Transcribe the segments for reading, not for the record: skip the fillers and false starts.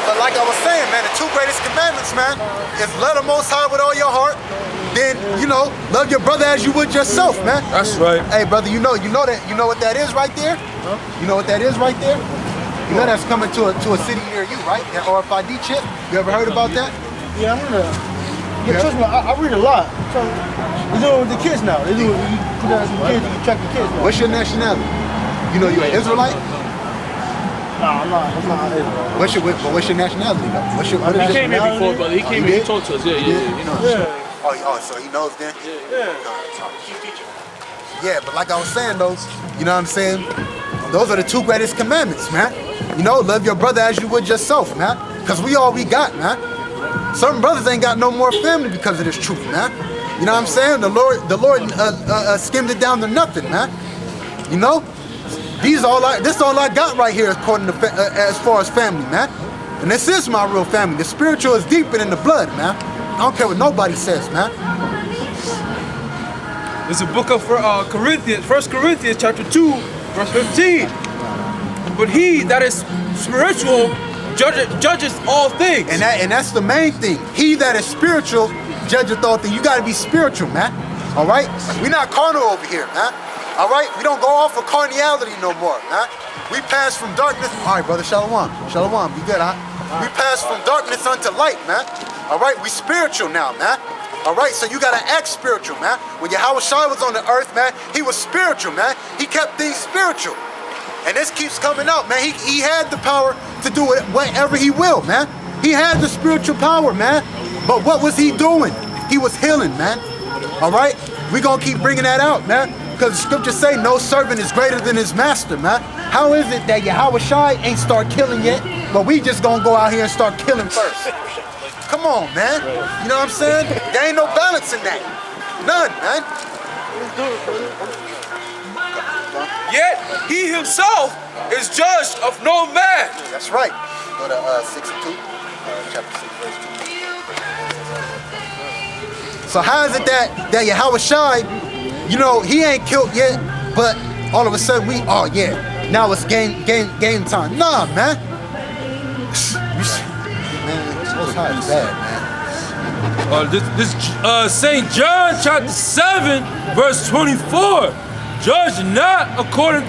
but like I was saying, man, the two greatest commandments, man, is love the Most High with all your heart. Then, you know, love your brother as you would yourself, man. That's right. Hey, brother, you know what that is right there? Huh? You know what that is right there? You know that's coming to a city near you, right? That RFID chip. You ever heard about that? Yeah, I heard that. Yeah, trust me, I read a lot. So they do it with the kids now. They do it. You put out some kids, you track the kids now. What's your nationality? You know you're an Israelite? No, I'm not Israelite. What's your nationality though? He came here before, brother. He came here. He talked to us. Yeah. Oh, so he knows then? Yeah. Yeah, but like I was saying though, you know what I'm saying? Those are the two greatest commandments, man. You know, love your brother as you would yourself, man. Cause we all we got, man. Some brothers ain't got no more family because of this truth, man. You know what I'm saying? The Lord skimmed it down to nothing, man. You know? This all I got right here according to as far as family, man. And this is my real family. The spiritual is deeper than the blood, man. I don't care what nobody says, man. It's a book of Corinthians, 1 Corinthians chapter 2, verse 15. But he that is spiritual judges all things. And that's the main thing. He that is spiritual judgeth all things. You gotta be spiritual, man. All right? We're not carnal over here, man. All right? We don't go off of carnality no more, man. We pass from darkness. All right, brother, shalom. Shalom, be good, huh? We pass from darkness unto light, man. All right? We spiritual now, man. All right? So you gotta act spiritual, man. When Yahweh Shai was on the earth, man, he was spiritual, man. He kept things spiritual. And this keeps coming out, man. He had the power to do it whatever he will, man. He had the spiritual power, man. But what was he doing? He was healing, man. All right? We're going to keep bringing that out, man. Because the scriptures say no servant is greater than his master, man. How is it that Yahweh Shai ain't start killing yet, but we just going to go out here and start killing first? Come on, man. You know what I'm saying? There ain't no balance in that. None, man. Yet he himself is judged of no man. That's right. Go to 62, chapter 6, verse 2. So how is it that Yahweh Shai, you know, he ain't killed yet, but all of a sudden now it's game time. Nah, man. Man, Most High is bad, man. This St. John chapter 7, verse 24. Judge not according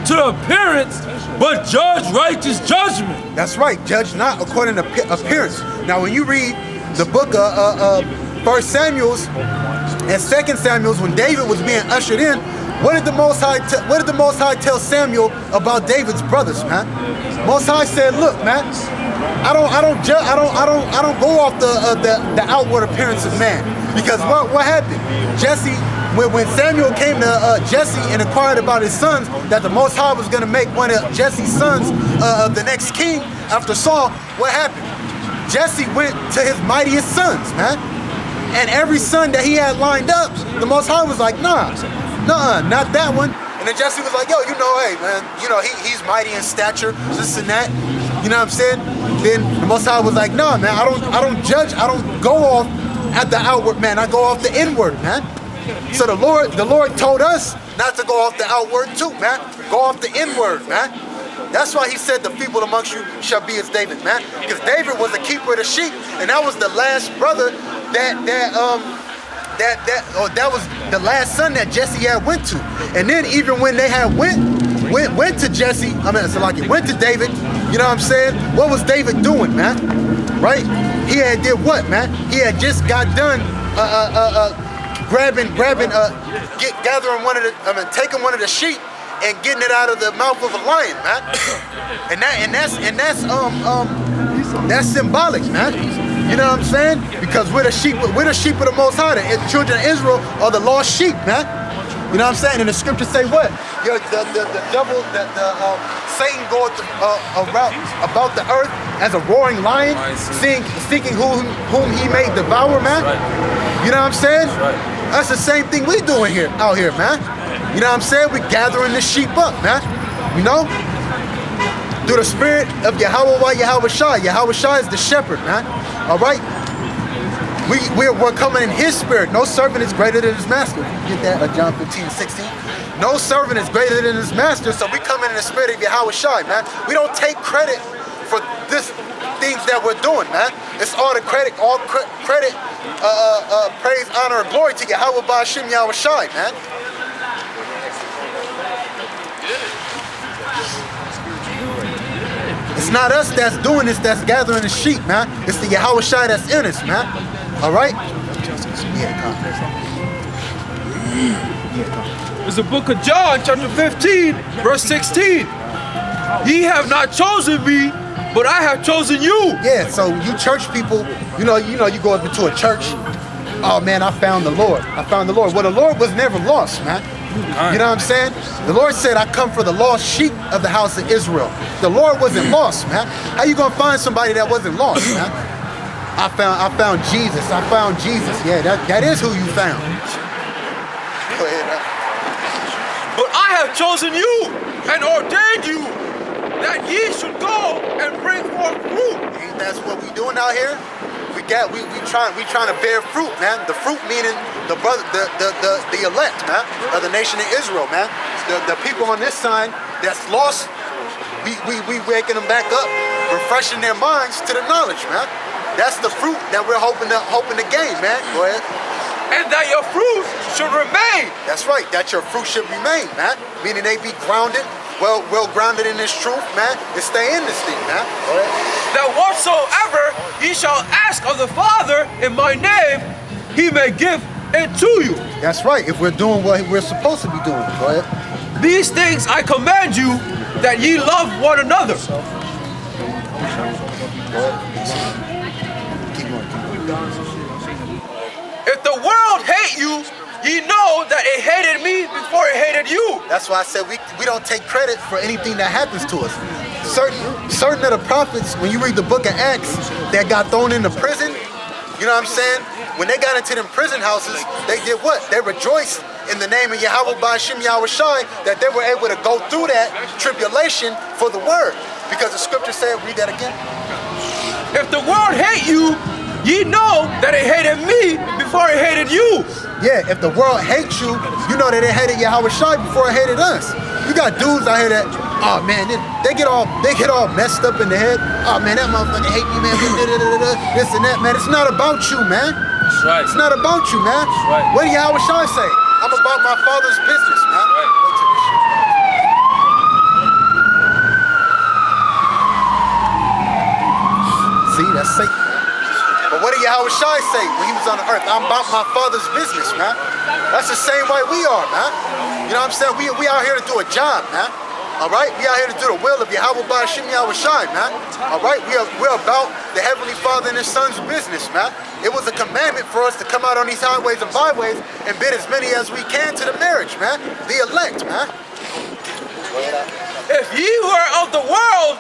to the appearance, but judge righteous judgment. That's right. Judge not according to appearance. Now, when you read the book of 1 Samuel's and 2 Samuel's, when David was being ushered in, what did the Most High tell Samuel about David's brothers, man? Most High said, "Look, man, I don't go off the outward appearance of man, because what happened? Jesse." When Samuel came to Jesse and inquired about his sons, that the Most High was going to make one of Jesse's sons the next king after Saul, what happened? Jesse went to his mightiest sons, man. And every son that he had lined up, the Most High was like, nah, not that one. And then Jesse was like, yo, you know, hey, man, you know, he's mighty in stature, this and that. You know what I'm saying? Then the Most High was like, nah, man, I don't judge, I don't go off at the outward, man. I go off the inward, man. So the Lord told us not to go off the outward too, man. Go off the inward, man. That's why he said the people amongst you shall be as David, man. Because David was the keeper of the sheep, and that was the last brother that was the last son that Jesse had went to. And then even when they had went to Jesse, went to David, you know what I'm saying? What was David doing, man? Right? He had did what, man? He had just got done taking one of the sheep and getting it out of the mouth of a lion, man. That's symbolic, man. You know what I'm saying? Because we're the sheep of the Most High. The children of Israel are the lost sheep, man. You know what I'm saying? And the scriptures say what? The devil, Satan goeth about the earth as a roaring lion, seeking whom he may devour, man. You know what I'm saying? That's the same thing we doing out here, man. You know what I'm saying? We gathering the sheep up, man. You know? Through the spirit of Yahweh Shai. Yahweh Shai is the shepherd, man. All right? We're coming in his spirit. No servant is greater than his master. You get that? John 15:16. No servant is greater than his master, so we come in the spirit of Yahweh Shai, man. We don't take credit for this things that we're doing, man. It's all the credit, praise, honor, and glory to Yahweh Ba'ashim Yahweh Shai, man. It's not us that's doing this, that's gathering the sheep, man. It's the Yahweh Shai that's in us, man. All right? It's the book of John, chapter 15, verse 16. Ye have not chosen me, but I have chosen you. Yeah, so you church people, you go up into a church. Oh man, I found the Lord. I found the Lord. Well, the Lord was never lost, man. You know what I'm saying? The Lord said, I come for the lost sheep of the house of Israel. The Lord wasn't lost, man. How you gonna find somebody that wasn't lost, man? I found Jesus. I found Jesus. Yeah, that is who you found. Go ahead, man. But I have chosen you and ordained you that ye should go and bring forth fruit. Ain't that's what we doing out here? We trying to bear fruit, man. The fruit meaning the elect, man, of the nation of Israel, man. The people on this side that's lost, we waking them back up, refreshing their minds to the knowledge, man. That's the fruit that we're hoping to gain, man. Go ahead. And that your fruit should remain. That's right. That your fruit should remain, man. Meaning they be grounded, well grounded in this truth, man, and stay in this thing, man. Go ahead. That whatsoever ye shall ask of the Father in my name, he may give it to you. That's right. If we're doing what we're supposed to be doing, go ahead. These things I command you, that ye love one another. If the world hate you, ye know that it hated me before it hated you. That's why I said we don't take credit for anything that happens to us. Certain of the prophets, when you read the book of Acts, that got thrown into prison, you know what I'm saying? When they got into them prison houses, they did what? They rejoiced in the name of Yahweh Ba'ashim Yahweh Shai that they were able to go through that tribulation for the word. Because the scripture said, read that again. If the world hate you, ye know that it hated me before it hated you. Yeah, if the world hates you, you know that it hated Yahweh Shai before it hated us. You got dudes out here that, oh man, they get all messed up in the head. Oh man, that motherfucker hate me, man. This and that, man. It's not about you, man. That's right. It's not about you, man. That's right. What did Yahweh Shai say? I'm about my Father's business, man. Right. Wait till this shit. See, that's Satan. But what did Yahweh Shai say when he was on the earth? I'm about my Father's business, man. That's the same way we are, man. You know what I'm saying? We out here to do a job, man. All right? We out here to do the will of Yahweh Ba'ashim Yahweh Shai, man. All right? We're about the Heavenly Father and His Son's business, man. It was a commandment for us to come out on these highways and byways and bid as many as we can to the marriage, man. The elect, man. If ye were of the world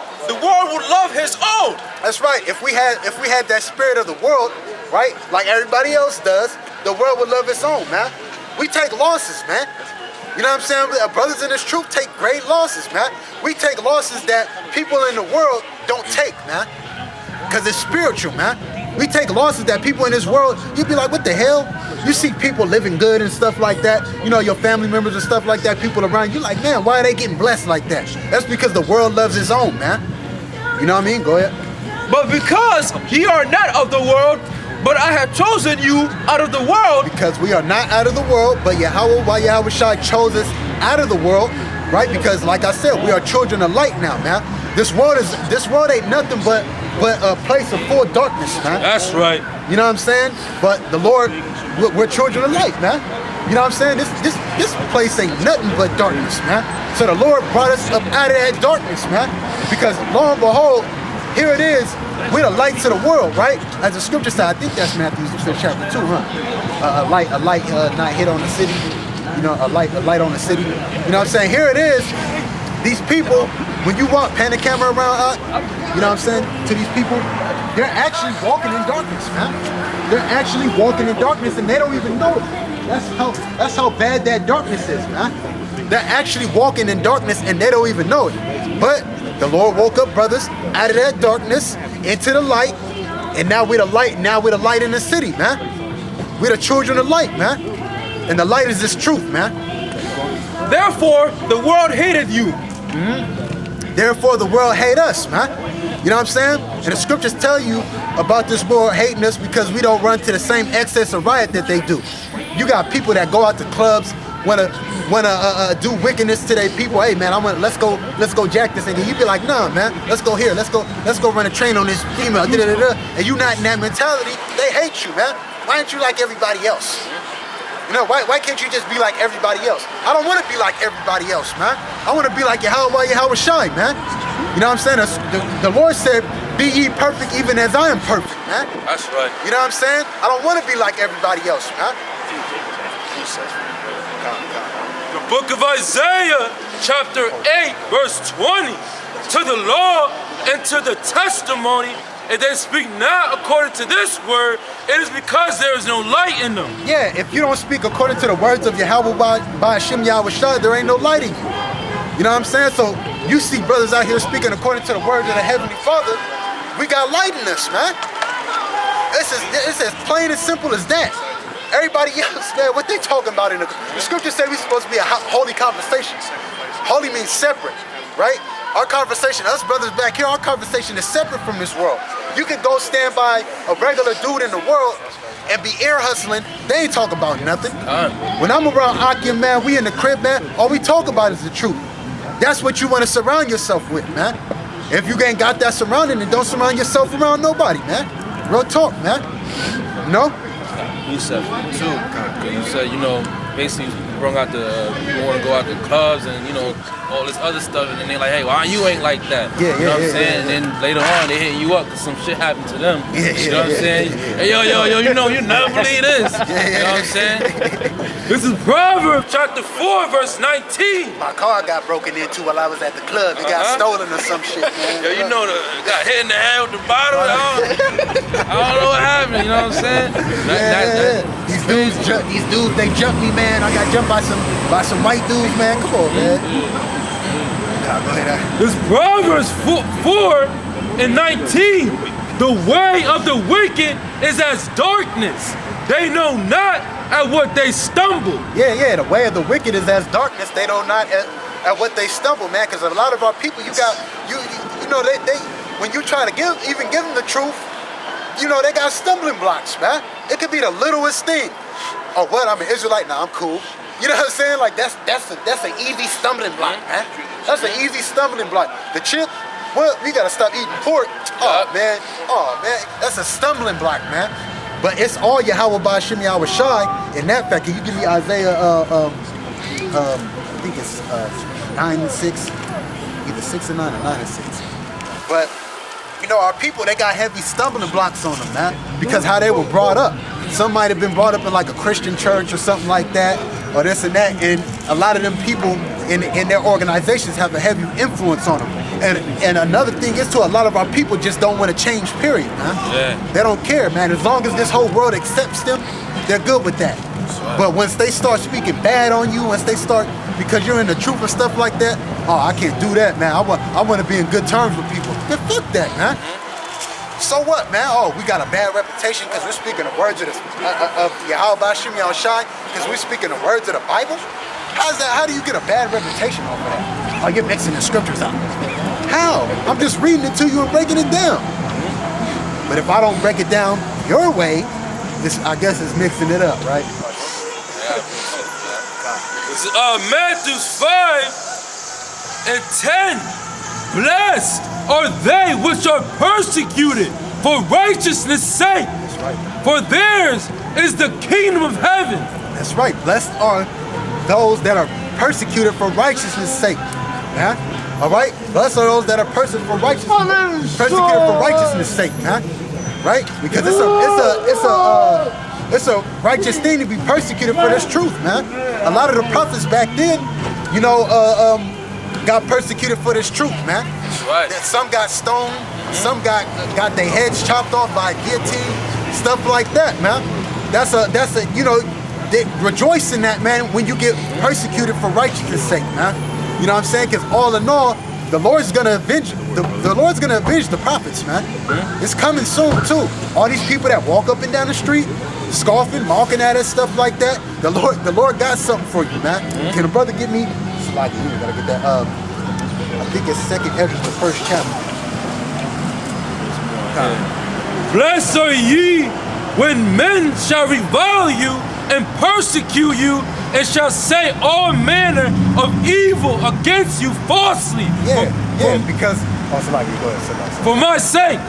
would love his own. That's right. If we had that spirit of the world, right, like everybody else does, the world would love its own, man. We take losses, man. You know what I'm saying? Brothers in this truth take great losses, man. We take losses that people in the world don't take, man. Because it's spiritual, man. We take losses that people in this world, you'd be like, what the hell? You see people living good and stuff like that, you know, your family members and stuff like that, people around you, like, man, why are they getting blessed like that? That's because the world loves its own, man. You know what I mean? Go ahead. But because ye are not of the world, but I have chosen you out of the world. Because we are not out of the world, but Yahweh Shai chose us out of the world, right? Because like I said, we are children of light now, man. This world ain't nothing but a place of full darkness, man. That's right. You know what I'm saying? But the Lord, we're children of light, man. You know what I'm saying? This place ain't nothing but darkness, man. So the Lord brought us up out of that darkness, man. Because lo and behold, here it is. We're the lights of the world, right? As the scripture said, I think that's Matthew chapter 2, huh? A light not hit on the city. You know, a light on the city. You know what I'm saying? Here it is. These people, when you pan the camera around, you know what I'm saying, to these people, they're actually walking in darkness, man. They're actually walking in darkness and they don't even know it. That's how bad that darkness is, man. They're actually walking in darkness and they don't even know it. But the Lord woke up brothers out of that darkness into the light, and now we're the light. Now we're the light in the city, man. We're the children of light, man. And the light is this truth, man. Therefore, the world hated you. Therefore, the world hate us, man. You know what I'm saying? And the scriptures tell you about this world hating us because we don't run to the same excess of riot that they do. You got people that go out to clubs, wanna do wickedness to their people. Hey man, let's go jack this nigga. You be like, nah man, let's go here, let's go run a train on this female. And you not in that mentality, they hate you, man. Why aren't you like everybody else? You know, why can't you just be like everybody else? I don't want to be like everybody else, man. I want to be like Yahweh Shai, man. You know what I'm saying? The Lord said, be ye perfect even as I am perfect, man. That's right. You know what I'm saying? I don't want to be like everybody else, man. The book of Isaiah, chapter 8, verse 20. To the law and to the testimony, if they speak not according to this word, it is because there is no light in them. Yeah, if you don't speak according to the words of Yahweh by Hashem Yahweh Shai, there ain't no light in you. You know what I'm saying? So you see brothers out here speaking according to the words of the Heavenly Father, we got light in us, man. It's as plain and simple as that. Everybody else, man, what they talking about in the scriptures say we're supposed to be a holy conversation. Holy means separate, right? Our conversation, us brothers back here, our conversation is separate from this world. You can go stand by a regular dude in the world and be air hustling, they ain't talking about nothing. When I'm around Akim, man, we in the crib, man, all we talk about is the truth. That's what you want to surround yourself with, man. If you ain't got that surrounding, then don't surround yourself around nobody, man. Real talk, man. No? You said too. You said, basically you brought out you want to go out to clubs and, all this other stuff, and then they're like, hey, why you ain't like that? Yeah, you know what I'm saying? And then later on, they hitting you up because some shit happened to them. You know what I'm saying? Hey, yo, you never believe this. You know what I'm saying? This is Proverbs chapter 4, verse 19. My car got broken into while I was at the club. It got stolen or some shit, man. Yo, got hit in the head with the bottle. I don't know what happened, you know what I'm saying? These dudes, they jumped me, man. I got jumped by some white dudes, man. Come on, man. This Proverbs 4 and 19. The way of the wicked is as darkness. They know not at what they stumble. Yeah, the way of the wicked is as darkness. They know not at what they stumble, man. Because a lot of our people, they when you try to give them the truth, they got stumbling blocks, man. It could be the littlest thing. Oh, what? I'm an Israelite? Nah, I'm cool. You know what I'm saying? Like that's an easy stumbling block, man. That's an easy stumbling block. The chip, well, we gotta stop eating pork. Oh man, that's a stumbling block, man. But it's all Yahweh by Hashem Yahweh Shai. In that fact, can you give me Isaiah? I think it's 9 and 6, either 6 and 9 or 9 and 6. But our people, they got heavy stumbling blocks on them, man, because how they were brought up. Some might have been brought up in like a Christian church or something like that, or this and that, and a lot of them people in their organizations have a heavy influence on them. And another thing is, too, a lot of our people just don't want to change, period, man. Yeah. They don't care, man. As long as this whole world accepts them, they're good with that. Right. But once they start speaking bad on you, once they start, because you're in the truth and stuff like that, oh, I can't do that, man. I want to be in good terms with people. Then fuck that, man. So what, man? Oh, we got a bad reputation because we're speaking the words of Yahweh Bashim Yahushai, because we're speaking the words of the Bible? How's that? How do you get a bad reputation off of that? Oh, you're mixing the scriptures up. How? I'm just reading it to you and breaking it down. But if I don't break it down your way, I guess it's mixing it up, right? It's Matthew 5 and 10. Blessed are they which are persecuted for righteousness' sake. That's right. For theirs is the kingdom of heaven. That's right. Blessed are those that are persecuted for righteousness' sake. Yeah? All right? Blessed are those that are persecuted for righteousness' sake, man. Right? Because it's a righteous thing to be persecuted for this truth, man. A lot of the prophets back then, got persecuted for this truth, man. That's right. Some got stoned, some got their heads chopped off by a guillotine, stuff like that, man. They rejoice in that, man, when you get persecuted for righteousness' sake, man. You know what I'm saying? Because all in all, the Lord's gonna avenge the prophets, man. It's coming soon too. All these people that walk up and down the street, scoffing, mocking at us, stuff like that. The Lord got something for you, man. Can a brother get me? Like, you gotta get that. I think it's 2nd Ezra, the 1st chapter. Blessed are ye when men shall revile you and persecute you and shall say all manner of evil against you falsely. Because somebody go ahead, somebody. For my sake.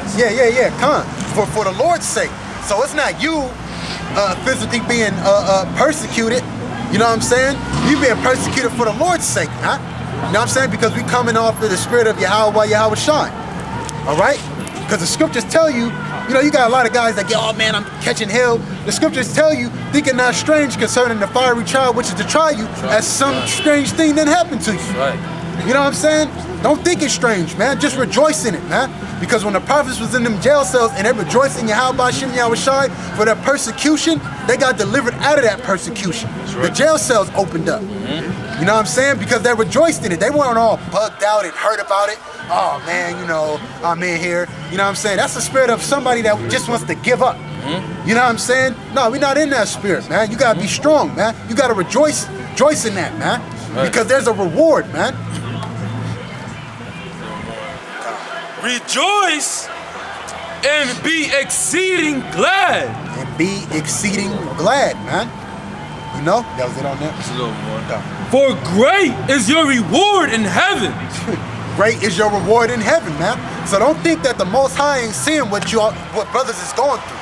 For the Lord's sake. So it's not you physically being persecuted. You know what I'm saying? You being persecuted for the Lord's sake, huh? You know what I'm saying? Because we coming off of the spirit of Yahweh Shai. All right? Because the scriptures tell you, you got a lot of guys that get, oh man, I'm catching hell. The scriptures tell you, think it not strange concerning the fiery trial, which is to try you, as some strange thing that happened to you. You know what I'm saying? Don't think it's strange, man. Just rejoice in it, man. Because when the prophets was in them jail cells and they rejoiced in Yahweh Shai for their persecution, they got delivered out of that persecution. The jail cells opened up. You know what I'm saying? Because they rejoiced in it. They weren't all bugged out and hurt about it. Oh man, I'm in here. You know what I'm saying? That's the spirit of somebody that just wants to give up. You know what I'm saying? No, we're not in that spirit, man. You gotta be strong, man. You gotta rejoice in that, man. Because there's a reward, man. Rejoice and be exceeding glad. And be exceeding glad, man. That was it on that? It's a little more. For great is your reward in heaven. Great is your reward in heaven, man. So don't think that the Most High ain't seeing what brothers is going through.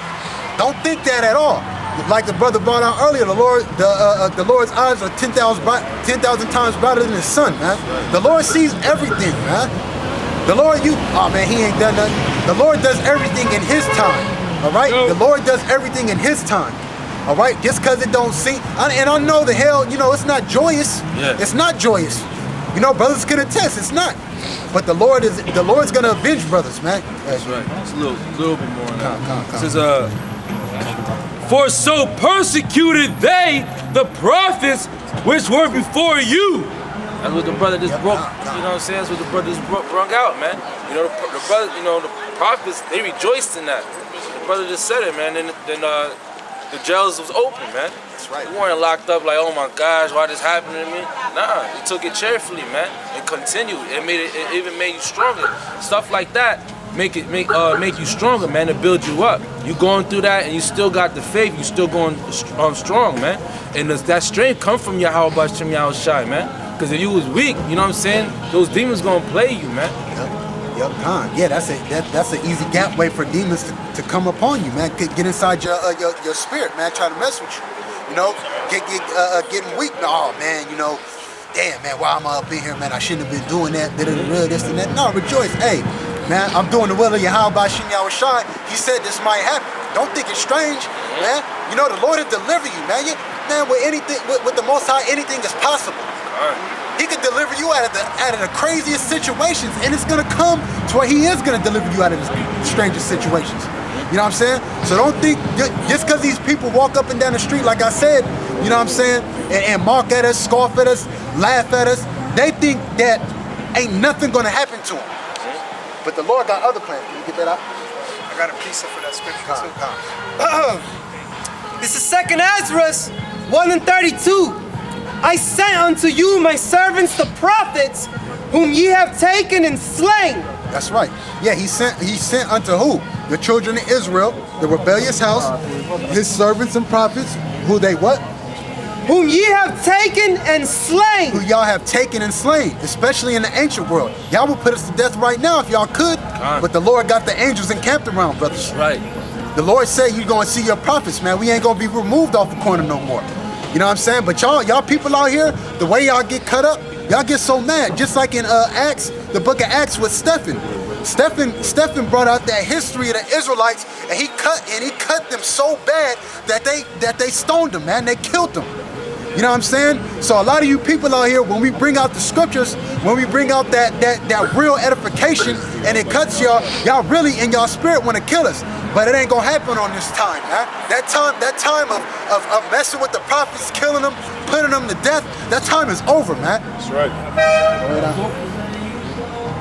Don't think that at all. Like the brother brought out earlier, the Lord's eyes are 10,000 times brighter than the sun, man. The Lord sees everything, man. The Lord, he ain't done nothing. The Lord does everything in his time, all right? The Lord does everything in his time, all right? Just because it don't seem, and I know the hell, it's not joyous. It's not joyous. Brothers can attest, it's not. But the Lord's gonna avenge brothers, man. That's right. It's a little bit more now. It says, for so persecuted they the prophets which were before you. That's what the brother just broke. You know what I'm saying? That's what the brother just brung out, man. The brother, the prophets, they rejoiced in that. The brother just said it, man. Then the jails was open, man. That's right. We weren't locked up like, oh my gosh, why this happened to me? Nah, we took it cheerfully, man, and continued. It even made you stronger. Stuff like that make you stronger, man, to build you up. You going through that and you still got the faith. You still going strong, man. And that strength come from Yahweh Shai, man. Because if you was weak, you know what I'm saying, those demons gonna play you, man. Yeah, that's an easy gap way for demons to come upon you, man. Get inside your spirit, man. Try to mess with you. Getting weak. Oh man, damn man, why am I up in here, man? I shouldn't have been doing that. This and that. No, rejoice. Hey, man, I'm doing the will of Yahweh Shai. He said this might happen. Don't think it's strange, man. The Lord will deliver you, man. Man, with the Most High, anything is possible. He could deliver you out of the craziest situations, and it's gonna come to where he is gonna deliver you out of the strangest situations. You know what I'm saying? So don't think just because these people walk up and down the street, like I said, you know what I'm saying, and mock at us, scoff at us, laugh at us, they think that ain't nothing gonna happen to them. But the Lord got other plans. Can you get that out? I got a piece for that scripture too. This is 2nd Ezra 1:32. I sent unto you my servants the prophets, whom ye have taken and slain. That's right. Yeah, he sent unto who? The children of Israel, the rebellious house, his servants and prophets, who they what? Whom ye have taken and slain. Who y'all have taken and slain, especially in the ancient world. Y'all would put us to death right now if y'all could, but the Lord got the angels encamped around, brothers. Right. The Lord said you're going to see your prophets, man. We ain't going to be removed off the corner no more. You know what I'm saying? But y'all people out here, the way y'all get cut up, y'all get so mad. Just like in Acts, the book of Acts with Stephen. Stephen brought out that history of the Israelites, and he cut them so bad that they stoned them, man. They killed them. You know what I'm saying? So a lot of you people out here, when we bring out the scriptures, when we bring out that real edification, and it cuts y'all really in y'all spirit want to kill us. But it ain't gonna happen on this time, man. That time of messing with the prophets, killing them, putting them to death, that time is over, man. That's right.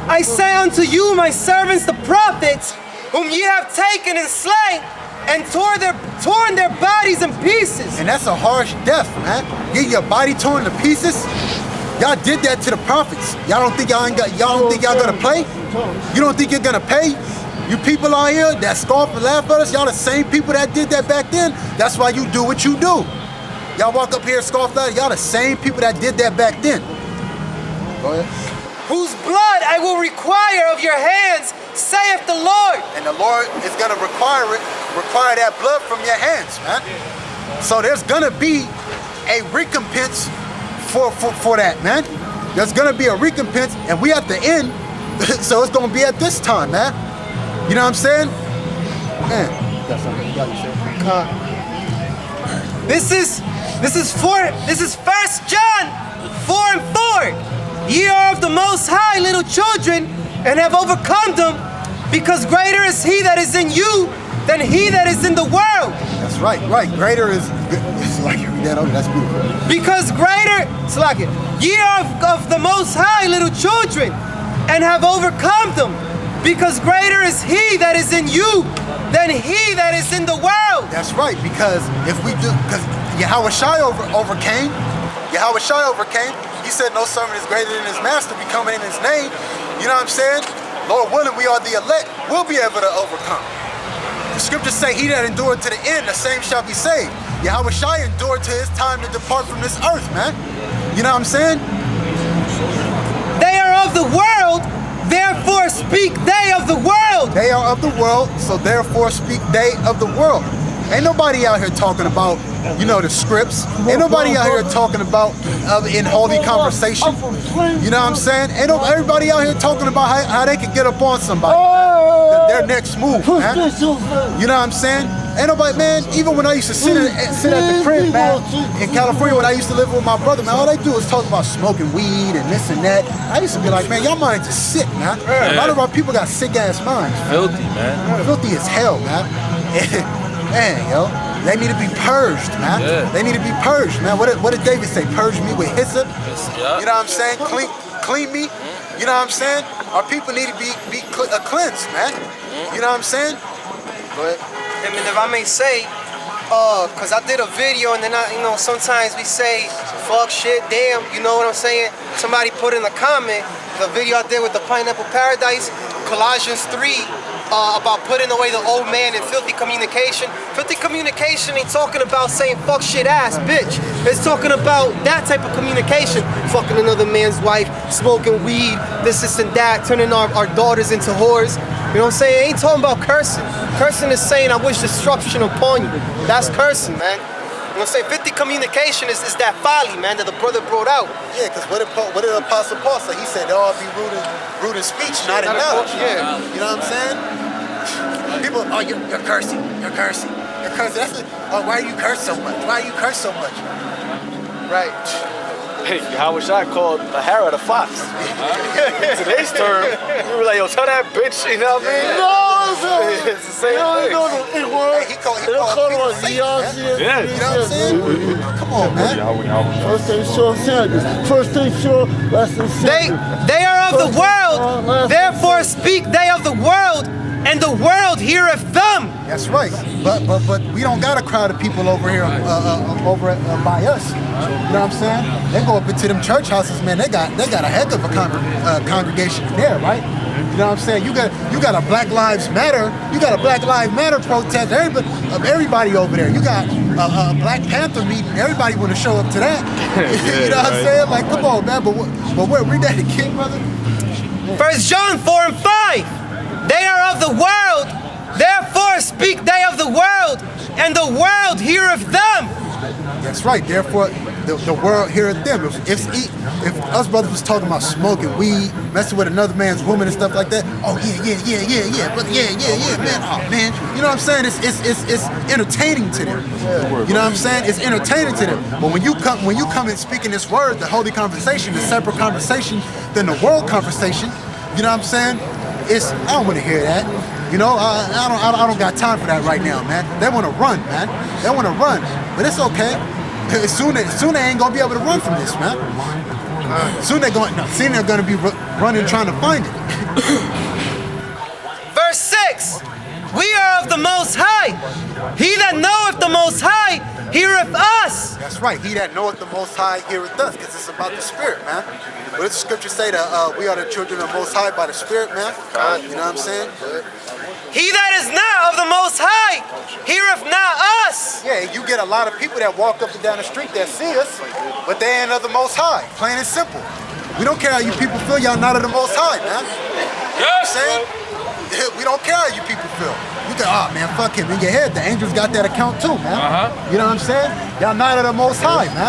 I say unto you, my servants, the prophets, whom ye have taken and slain, and torn their bodies in pieces. And that's a harsh death, man. Get your body torn to pieces. Y'all did that to the prophets. Y'all don't think y'all gonna play? You don't think you're gonna pay? You people out here that scoff and laugh at us, y'all the same people that did that back then. That's why you do what you do. Y'all walk up here and scoff at us, y'all the same people that did that back then. Go ahead. Whose blood I will require of your hands, saith the Lord. And the Lord is gonna require that blood from your hands, man. So there's gonna be a recompense for that, man. There's gonna be a recompense, and we at the end, so it's gonna be at this time, man. You know what I'm saying? Man. This is 1 John 4:4. Ye are of the Most High, little children, and have overcome them, because greater is He that is in you than he that is in the world. That's right. Greater is, it's like you read that over, that's beautiful. Because greater, it's like it. Ye are of the Most High, little children, and have overcome them, because greater is He that is in you than he that is in the world. That's right, because if we do, because Yahweh Shai overcame. He said no servant is greater than his master, be coming in his name. You know what I'm saying? Lord willing, we are the elect. We'll be able to overcome. The scriptures say, he that endured to the end, the same shall be saved. Yahweh Shai endured to his time to depart from this earth, man. You know what I'm saying? They are of the world, therefore speak they of the world. They are of the world, so therefore speak they of the world. Ain't nobody out here talking about, you know, the scripts. Ain't nobody out here talking about in holy conversation. You know what I'm saying? Ain't everybody out here talking about how they can get up on somebody. Their next move, man. You know what I'm saying? Ain't nobody, man, even when I used to sit at the crib, man, in California when I used to live with my brother, man, all they do is talk about smoking weed and this and that. I used to be like, man, y'all minds are sick, man. A lot of our people got sick ass minds. Filthy, man. Filthy as hell, man. Man, yo, they need to be purged, man. Yeah. They need to be purged, man. What did David say? Purge me with hyssop. Yeah. You know what I'm saying? Clean me. You know what I'm saying? Our people need to be cleansed, man. You know what I'm saying? Go ahead. I mean, if I may say, cause I did a video and then sometimes we say, fuck, shit, damn, you know what I'm saying? Somebody put in a comment, the video I did with the Pineapple Paradise, Colossians 3, about putting away the old man and filthy communication. Filthy communication ain't talking about saying fuck, shit, ass, bitch. It's talking about that type of communication. Fucking another man's wife, smoking weed, this and that, turning our daughters into whores. You know what I'm saying? It ain't talking about cursing. Cursing is saying I wish destruction upon you. That's cursing, man. You know what I'm saying? Filthy communication is that folly, man, that the brother brought out. Yeah, because what did Apostle Paul say? He said, all be rude in speech, not in knowledge. Yeah. You know what I'm saying? People, oh, you're cursing. You're cursing. That's it. Oh, why do you curse so much? Right. Hey, how was I called the Harriet a fox? In today's term, we were like, yo, tell that bitch, you know what I mean? No, it's the same thing. Hey, he called people Satan, man. Yeah. You know what I'm saying? Come on, man. First thing sure, first thing sure, last thing sure. They are of the world, therefore speak they of the world, and the world heareth them. That's right. But we don't got a crowd of people over here by us. You know what I'm saying? They go up into them church houses, man. They got a heck of a congregation there, right? You know what I'm saying? You got a Black Lives Matter. You got a Black Lives Matter protest. Everybody over there. You got a Black Panther meeting. Everybody want to show up to that. You know what I'm saying? Like, come on, man. But what? Read that again, brother. 1 John 4:5. They are of the world, therefore speak they of the world, and the world heareth them. That's right. Therefore, the world heareth them. If us brothers was talking about smoking weed, messing with another man's woman and stuff like that, oh yeah, brother, yeah, man, oh man, you know what I'm saying? It's entertaining to them. You know what I'm saying? It's entertaining to them. But when you come and speak in this word, the holy conversation, the separate conversation than the world conversation, you know what I'm saying? I don't want to hear that. You know, I don't got time for that right now, man. They want to run, man. They want to run, but it's okay. Soon they ain't gonna be able to run from this, man. Soon they're gonna be running trying to find it. Verse 6. We are of the Most High. He that knoweth the Most High heareth us. That's right. He that knoweth the Most High heareth us, because it's about the Spirit, man. What does the scripture say that we are the children of the Most High by the Spirit, man? You know what I'm saying? He that is not of the Most High heareth not us. Yeah, you get a lot of people that walk up and down the street that see us, but they ain't of the Most High. Plain and simple. We don't care how you people feel. Y'all not of the Most High, man. Yes, Saying? We don't care how you people feel. You think, oh man, fuck him. In your head, the angels got that account too, man. You know what I'm saying? Y'all not of the Most High, man.